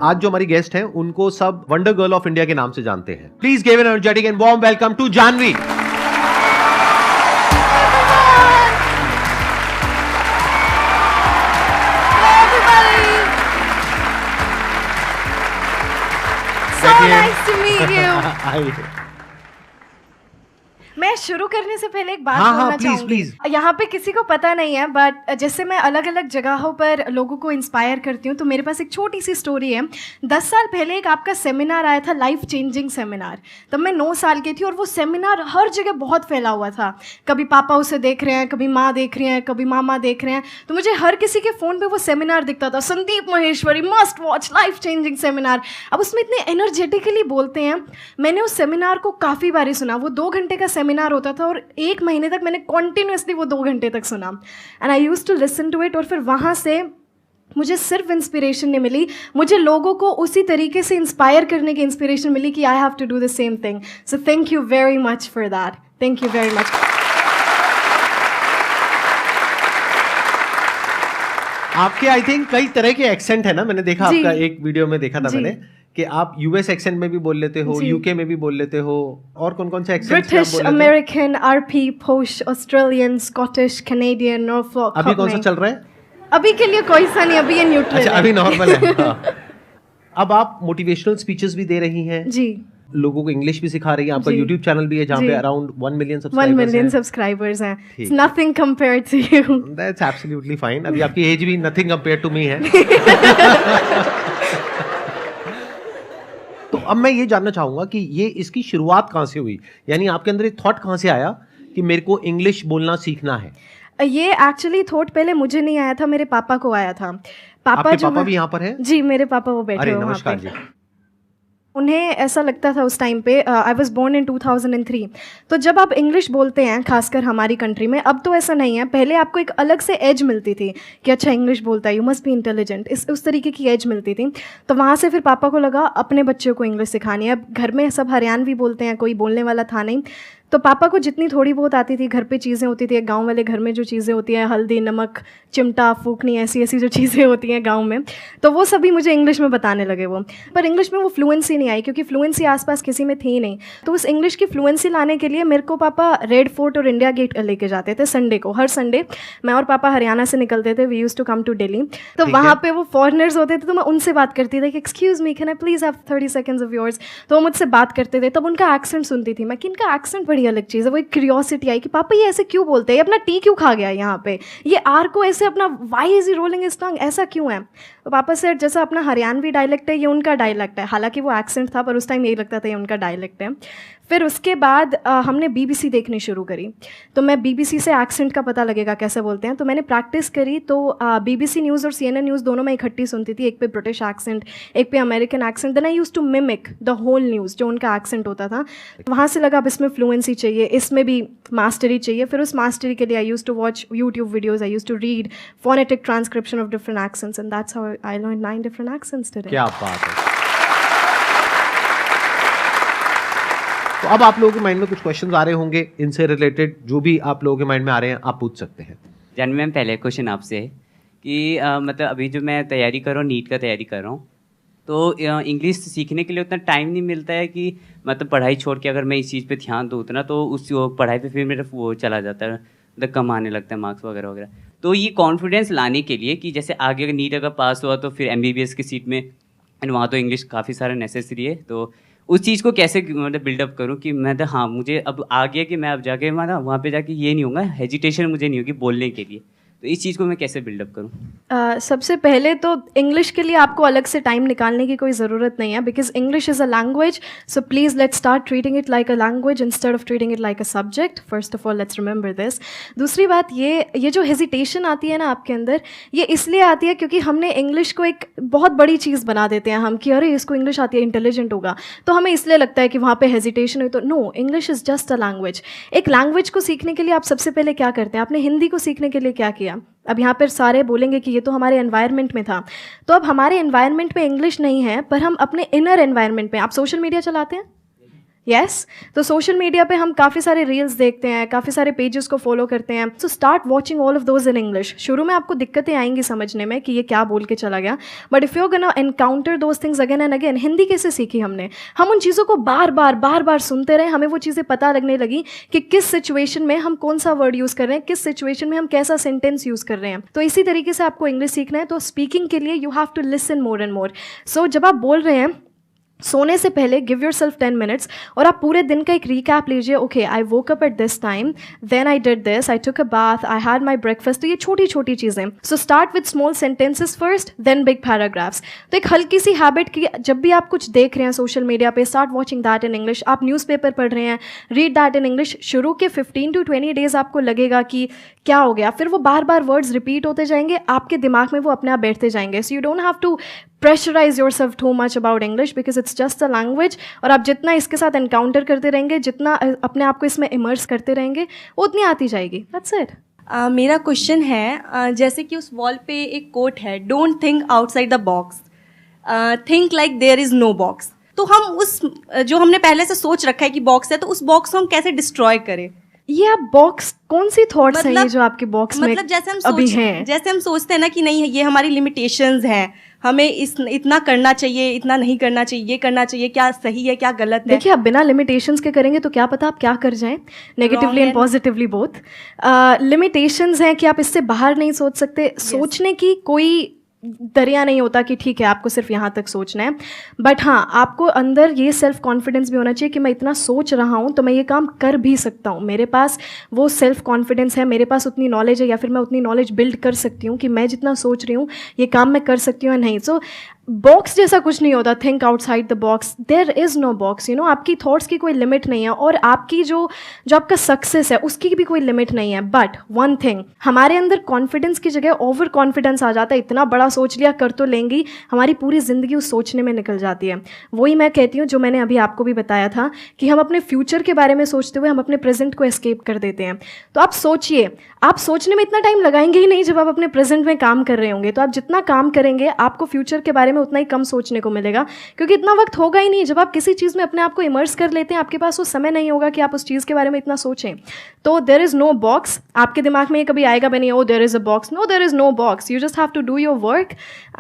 आज जो हमारी गेस्ट हैं उनको सब वंडर गर्ल ऑफ इंडिया के नाम से जानते हैं। Please give an energetic and warm welcome to Janhvi. So nice to meet you. मैं शुरू करने से पहले एक बात बोलना चाहूंगी। यहाँ पे किसी को पता नहीं है, बट जैसे मैं अलग अलग जगहों पर लोगों को इंस्पायर करती हूँ, तो मेरे पास एक छोटी सी स्टोरी है। 10 साल पहले एक आपका सेमिनार आया था, लाइफ चेंजिंग सेमिनार। तब मैं 9 साल की थी और वो सेमिनार हर जगह बहुत फैला हुआ था। कभी पापा उसे देख रहे हैं, कभी माँ देख रही हैं, कभी मामा देख रहे हैं। तो मुझे हर किसी के फ़ोन पर वो सेमिनार दिखता था, Sandeep Maheshwari must watch life changing seminar. अब उसमें इतने एनर्जेटिकली बोलते हैं। मैंने उस सेमिनार को काफ़ी बारी सुना। वो 2 घंटे का सेमिनार होता था और 1 महीने तक मैंने कॉन्टिन्यूसली वो 2 घंटे तक सुना। And I used to listen to it. और फिर वहाँ से मुझे सिर्फ इंस्पिरेशन नहीं मिली, मुझे लोगों को उसी तरीके से इंस्पायर करने की इंस्पिरेशन मिली कि I have to do the same thing. So thank you very much for that. Thank you very much. आपके आई थिंक कई तरह के एक्सेंट है ना, मैंने देखा आपका एक वीडियो में देखा था मैंने कि आप यूएस एक्सेंट में भी बोल लेते हो, यूके में भी बोल लेते हो, और कौन कौन से एक्सेंट? ब्रिटिश, अमेरिकन, आरपी, पोश, ऑस्ट्रेलियन, स्कॉटिश, कैनेडियन, नॉर्फॉक। अभी कौन सा चल रहा है? अभी के लिए कोई सा नहीं, अभी ये न्यूट्रल है। अभी नॉर्मल है। हाँ। अब आप मोटिवेशनल स्पीचेस भी दे रही हैं जी, लोगों को इंग्लिश भी सिखा रही हैं। आपका यूट्यूब चैनल भी है जहाँ पे अराउंड 1 मिलियन सब्सक्राइबर्स हैं। It's nothing compared to you. That's absolutely fine. अभी आपकी एज भी nothing compared to me है। तो अब मैं ये जानना चाहूंगा कि ये इसकी शुरुआत कहाँ से हुई, यानी आपके अंदर एक थॉट कहाँ से आया कि मेरे को इंग्लिश बोलना सीखना है? ये एक्चुअली थॉट पहले मुझे नहीं आया था, मेरे पापा को आया था। आपके पापा भी यहाँ पर हैं? जी, मेरे पापा वो बैठे हुए वहाँ पे। उन्हें ऐसा लगता था उस टाइम पे, आई वॉज बोर्न इन 2003। तो जब आप इंग्लिश बोलते हैं, खासकर हमारी कंट्री में, अब तो ऐसा नहीं है, पहले आपको एक अलग से एज मिलती थी कि अच्छा इंग्लिश बोलता है, यू मस्ट बी इंटेलिजेंट, उस तरीके की एज मिलती थी। तो वहाँ से फिर पापा को लगा अपने बच्चों को इंग्लिश सिखानी है। अब घर में सब हरियाणवी बोलते हैं, कोई बोलने वाला था नहीं। तो पापा को जितनी थोड़ी बहुत आती थी, घर पे चीज़ें होती थी, गांव वाले घर में जो चीज़ें होती हैं, हल्दी, नमक, चिमटा, फूकनी, ऐसी ऐसी जो चीज़ें होती हैं गांव में, तो वो सभी मुझे इंग्लिश में बताने लगे वो। पर इंग्लिश में वो फ्लुएंसी नहीं आई, क्योंकि फ्लुएंसी आसपास किसी में थी नहीं। तो उस इंग्लिश की फ्लुएंसी लाने के लिए मेरे को पापा रेड फोर्ट और इंडिया गेट लेके जाते थे संडे को। हर संडे मैं और पापा हरियाणा से निकलते थे, we used to come to Delhi. तो वहाँ पे वो फॉरेनर्स होते थे, तो मैं उनसे बात करती थी कि excuse me, can I please have 30 seconds of yours. तो वो मुझसे बात करते थे, तब उनका एक्सेंट सुनती थी मैं कि इनका एक्सेंट बड़ी अलग चीज़ है। वो एक क्यूरियोसिटी आई कि पापा ये ऐसे क्यों बोलते हैं, ये अपना टी क्यों खा गया यहाँ पे, ये आर को ऐसे अपना why is rolling his tongue, ऐसा क्यों है? तो पापा से जैसा अपना हरियाणवी डायलेक्ट है, ये उनका डायलेक्ट है। हालांकि वो एक्सेंट था, पर उस टाइम यही लगता था ये उनका डायलेक्ट है। फिर उसके बाद हमने बीबीसी देखनी शुरू करी। तो मैं बीबीसी से एक्सेंट का पता लगेगा कैसे बोलते हैं, तो मैंने प्रैक्टिस करी। तो बीबीसी न्यूज़ और CNN न्यूज़ दोनों मैं इकट्ठी सुनती थी, एक पे ब्रिटिश एक्सेंट, एक पे American accent. Then I used to mimic the whole news, जो उनका एक्सेंट होता था। तो वहाँ से लगा अब इसमें फ्लुएंसी चाहिए, इसमें भी मास्टरी चाहिए। फिर उस मास्टरी के लिए I used to watch YouTube videos, I used to read phonetic transcription of different accents, and that's how I learn 9 different accents today. क्या बात है। तो अब आप लोगों के माइंड में कुछ क्वेश्चंस आ रहे होंगे इनसे रिलेटेड, जो भी आप लोगों के माइंड में आ रहे हैं आप पूछ सकते हैं। जानवी मैम, पहले क्वेश्चन आपसे है कि मतलब अभी जो मैं तैयारी कर रहा हूँ, नीट का तैयारी कर रहा हूँ, तो इंग्लिश सीखने के लिए उतना टाइम नहीं मिलता है कि मतलब पढ़ाई छोड़ के अगर मैं इस चीज़ पे ध्यान दूँ उतना, तो उस पढ़ाई पे फिर मेरा वो चला जाता है, मतलब कम आने लगता है मार्क्स वगैरह वगैरह। तो ये कॉन्फिडेंस लाने के लिए कि जैसे आगे अगर नीट अगर पास हुआ तो फिर MBBS की सीट में, एंड वहाँ तो इंग्लिश काफ़ी सारा नेसेसरी है, तो उस चीज़ को कैसे मतलब बिल्डअप करूँ कि मैं हाँ मुझे अब आ गया कि मैं अब जाके वहाँ पे जाके ये नहीं होगा, हेजिटेशन मुझे नहीं होगी बोलने के लिए, तो इस चीज़ को मैं कैसे बिल्डअप करूँ? सबसे पहले तो इंग्लिश के लिए आपको अलग से टाइम निकालने की कोई ज़रूरत नहीं है, because English is a language. So please let's start treating it like a language instead of treating it like a subject. First of all let's remember this. दूसरी बात, ये जो हेजिटेशन आती है ना आपके अंदर, ये इसलिए आती है क्योंकि हमने इंग्लिश को एक बहुत बड़ी चीज़ बना देते हैं हम कि अरे इसको इंग्लिश आती है, इंटेलिजेंट होगा, तो हमें इसलिए लगता है कि वहाँ पे हेजिटेशन है। तो no, English is just a language. एक लैंग्वेज को सीखने के लिए आप सबसे पहले क्या करते हैं? आपने हिंदी को सीखने के लिए क्या किया? अब यहाँ पर सारे बोलेंगे कि ये तो हमारे एनवायरनमेंट में था। तो अब हमारे एनवायरनमेंट में इंग्लिश नहीं है, पर हम अपने इनर एनवायरनमेंट में, आप सोशल मीडिया चलाते हैं, यस तो सोशल मीडिया पे हम काफ़ी सारे रील्स देखते हैं, काफ़ी सारे पेजेस को फॉलो करते हैं. So start watching all of those in English. शुरू में आपको दिक्कतें आएंगी समझने में कि ये क्या बोल के चला गया, but if you gonna encounter those things again and again. Hindi कैसे सीखी हमने? हम उन चीज़ों को बार बार सुनते रहे, हमें वो चीज़ें पता लगने लगी कि किस सिचुएशन में हम कौन सा वर्ड यूज़ कर रहे हैं, किस सिचुएशन में हम कैसा सेंटेंस यूज़ कर रहे हैं. तो इसी तरीके से आपको इंग्लिश सीखना है. तो स्पीकिंग के लिए you have to listen more and more. So जब आप बोल रहे हैं सोने से पहले गिव योर सेल्फ 10 मिनट्स और आप पूरे दिन का एक रिकैप लीजिए. Okay, I woke up at this time, then I did this, I took a bath, I had my breakfast. तो ये छोटी छोटी चीज़ें. So start with small sentences first, then big paragraphs. तो एक हल्की सी हैबिट की, जब भी आप कुछ देख रहे हैं सोशल मीडिया पे, start watching that in English. आप न्यूज़पेपर पढ़ रहे हैं, रीड दैट इन इंग्लिश. शुरू के 15 to 20 डेज आपको लगेगा कि क्या हो गया, फिर वो बार बार वर्ड्स रिपीट होते जाएंगे, आपके दिमाग में वो अपने आप बैठते जाएंगे. So you don't have to pressurise yourself too much about English because it's just a language. और आप जितना इसके साथ एनकाउंटर करते रहेंगे, जितना अपने आप को इसमें इमर्स करते रहेंगे, उतनी आती जाएगी. That's it. मेरा क्वेश्चन है, जैसे कि उस वॉल पे एक कोट है, don't think outside the box, think like there is no box. तो हम उस जो हमने पहले से सोच रखा है कि बॉक्स है, तो उस बॉक्स को हम कैसे डिस्ट्रॉय करें? ये आप बॉक्स, कौन सी थॉट्स हैं ये जो आपके बॉक्स में अभी हैं? जैसे हम सोचते हैं ना कि नहीं, ये हमारी लिमिटेशंस हैं, हमें इतना करना चाहिए, इतना नहीं करना चाहिए, ये करना चाहिए, क्या सही है क्या गलत है. देखिए, आप बिना लिमिटेशंस के करेंगे तो क्या पता आप क्या कर जाएं, negatively and positively both. Limitations हैं कि आप इससे बाहर नहीं सोच सकते. सोचने की कोई दरिया नहीं होता कि ठीक है आपको सिर्फ यहाँ तक सोचना है. बट हाँ, आपको अंदर ये सेल्फ कॉन्फिडेंस भी होना चाहिए कि मैं इतना सोच रहा हूँ तो मैं ये काम कर भी सकता हूँ. मेरे पास वो सेल्फ कॉन्फिडेंस है, मेरे पास उतनी नॉलेज है, या फिर मैं उतनी नॉलेज बिल्ड कर सकती हूँ कि मैं जितना सोच रही हूँ ये काम मैं कर सकती हूँ या नहीं. सो बॉक्स जैसा कुछ नहीं होता. Think outside the box. There is no box. You know, आपकी थॉट्स की कोई लिमिट नहीं है, और आपकी जो आपका सक्सेस है उसकी भी कोई लिमिट नहीं है. बट वन थिंग, हमारे अंदर कॉन्फिडेंस की जगह ओवर कॉन्फिडेंस आ जाता है. इतना बड़ा सोच लिया, कर तो लेंगी, हमारी पूरी ज़िंदगी उस सोचने में निकल जाती है. वही मैं कहती हूँ जो मैंने अभी आपको भी बताया था कि हम अपने फ्यूचर के बारे में सोचते हुए हम अपने प्रेजेंट को एस्केप कर देते हैं. तो आप सोचिए, आप सोचने में इतना टाइम लगाएंगे ही नहीं जब आप अपने प्रेजेंट में काम कर रहे होंगे. तो आप जितना काम करेंगे आपको फ्यूचर के बारे में उतना ही कम सोचने को मिलेगा, क्योंकि इतना वक्त होगा ही नहीं. जब आप किसी चीज़ में अपने आप को इमर्स कर लेते हैं, आपके पास वो समय नहीं होगा कि आप उस चीज़ के बारे में इतना सोचें. तो देयर इज़ नो बॉक्स. आपके दिमाग में ये कभी आएगा भी नहीं, oh there is a box. No, there is no box. You just have to do your work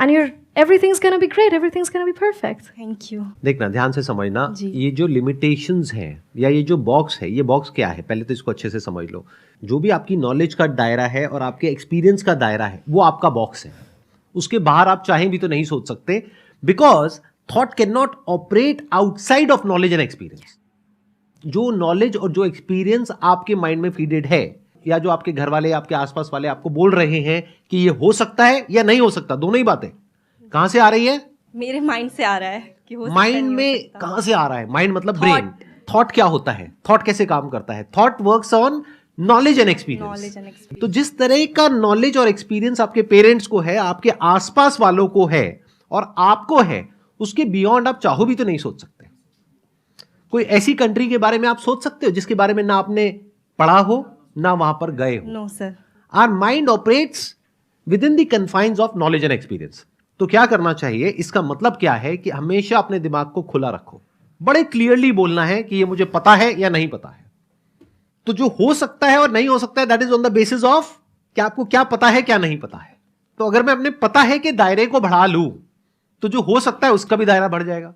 and your everything's gonna be great, everything's gonna be perfect. Thank you. देखना, ध्यान से समझना, ये जो लिमिटेशंस हैं या ये जो बॉक्स है, ये बॉक्स क्या है, पहले तो इसको अच्छे से समझ लो. जो भी आपकी नॉलेज का दायरा है और आपके एक्सपीरियंस का दायरा है, वो आपका बॉक्स है. उसके बाहर आप चाहें भी तो नहीं सोच सकते, because thought can not operate outside of knowledge and experience. जो नॉलेज और जो एक्सपीरियंस आपके माइंड में फीडेड है, या जो आपके घर वाले, आपके आसपास वाले आपको बोल रहे हैं कि ये हो सकता है या नहीं हो सकता, दोनों ही बातें कहां से आ रही है? मेरे माइंड से आ रहा है कि हो माइंड में कहां से आ रहा है? माइंड मतलब ब्रेन. थॉट क्या होता है? थॉट कैसे काम करता है? Thought works on knowledge and experience. तो जिस तरह का नॉलेज और एक्सपीरियंस आपके पेरेंट्स को है, आपके आसपास वालों को है और आपको है, उसके बियॉन्ड आप चाहो भी तो नहीं सोच सकते. कोई ऐसी कंट्री के बारे में आप सोच सकते हो जिसके बारे में ना आपने पढ़ा हो ना वहां पर गए हो? No sir. Our mind operates within the confines of knowledge and experience. तो क्या करना चाहिए? इसका मतलब क्या है कि हमेशा अपने दिमाग को खुला रखो. बड़े क्लियरली बोलना है कि ये मुझे पता है या नहीं पता है. तो जो हो सकता है और नहीं हो सकता है, that is on the basis of कि आपको क्या पता है क्या नहीं पता है. तो अगर मैं अपने पता है कि दायरे को बढ़ा लूं, तो जो हो सकता है उसका भी दायरा बढ़ जाएगा.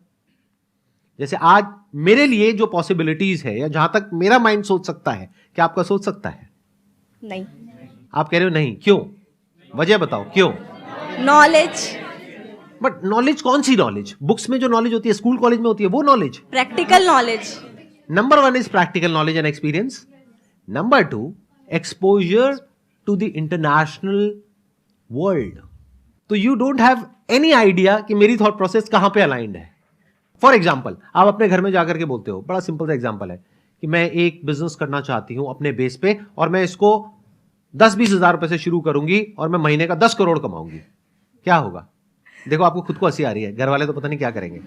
जैसे आज मेरे लिए जो पॉसिबिलिटीज है, या जहां तक मेरा माइंड सोच सकता है, क्या आपका सोच सकता है? नहीं. आप कह रहे हो नहीं, क्यों? वजह बताओ क्यों? नॉलेज. बट नॉलेज कौन सी नॉलेज? बुक्स में जो नॉलेज होती है, स्कूल कॉलेज में होती है, वो knowledge? Practical knowledge. Number 1 is practical knowledge and experience. Number 2, exposure to the international world. तो you don't have any idea कि मेरी थॉट प्रोसेस कहां पे अलाइंड है. फॉर एग्जाम्पल, आप अपने घर में जाकर के बोलते हो, बड़ा सिंपल सा एग्जाम्पल है कि मैं एक बिजनेस करना चाहती हूं अपने बेस पे, और मैं इसको 10-20 हजार रुपए से शुरू करूंगी और मैं महीने का 10 करोड़ कमाऊंगी. क्या होगा? देखो, आपको खुद को हंसी आ रही है, घर वाले तो पता नहीं क्या करेंगे.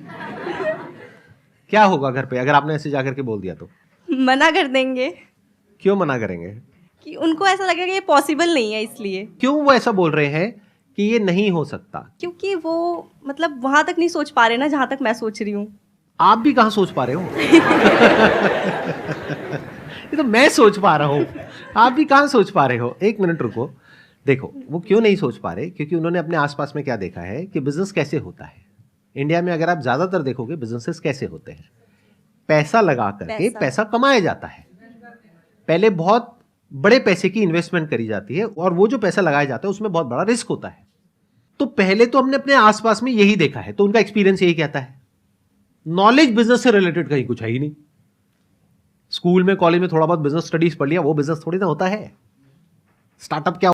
क्या होगा घर पे अगर आपने ऐसे जाकर के बोल दिया तो? मना कर देंगे. क्यों मना करेंगे? कि उनको ऐसा लगेगा कि ये पॉसिबल नहीं है. इसलिए. क्यों वो ऐसा बोल रहे हैं कि ये नहीं हो सकता? क्योंकि वो मतलब वहां तक नहीं सोच पा रहे ना जहां तक मैं सोच रही हूँ. आप भी कहां सोच पा रहे हो? ये तो मैं सोच पा रहा हूं, आप भी कहां सोच पा रहे हो? एक मिनट रुको। देखो वो क्यों नहीं सोच पा रहे, क्योंकि उन्होंने अपने आसपास में क्या देखा है कि बिजनेस कैसे होता है। इंडिया में अगर आप ज्यादातर देखोगे बिजनेसेस कैसे होते हैं, पैसा लगा करके पैसा कमाया जाता है। पहले बहुत बड़े पैसे की इन्वेस्टमेंट करी जाती है और वो जो पैसा लगाया जाता है उसमें बहुत बड़ा रिस्क होता है। तो पहले तो हमने अपने आसपास में यही देखा है, तो उनका एक्सपीरियंस यही कहता है। नॉलेज बिजनेस से रिलेटेड कहीं कुछ है ही नहीं। स्कूल में कॉलेज में थोड़ा बहुत बिजनेस स्टडीज पढ़ लिया, वो बिजनेस थोड़ी ना होता है। स्टार्टअप क्या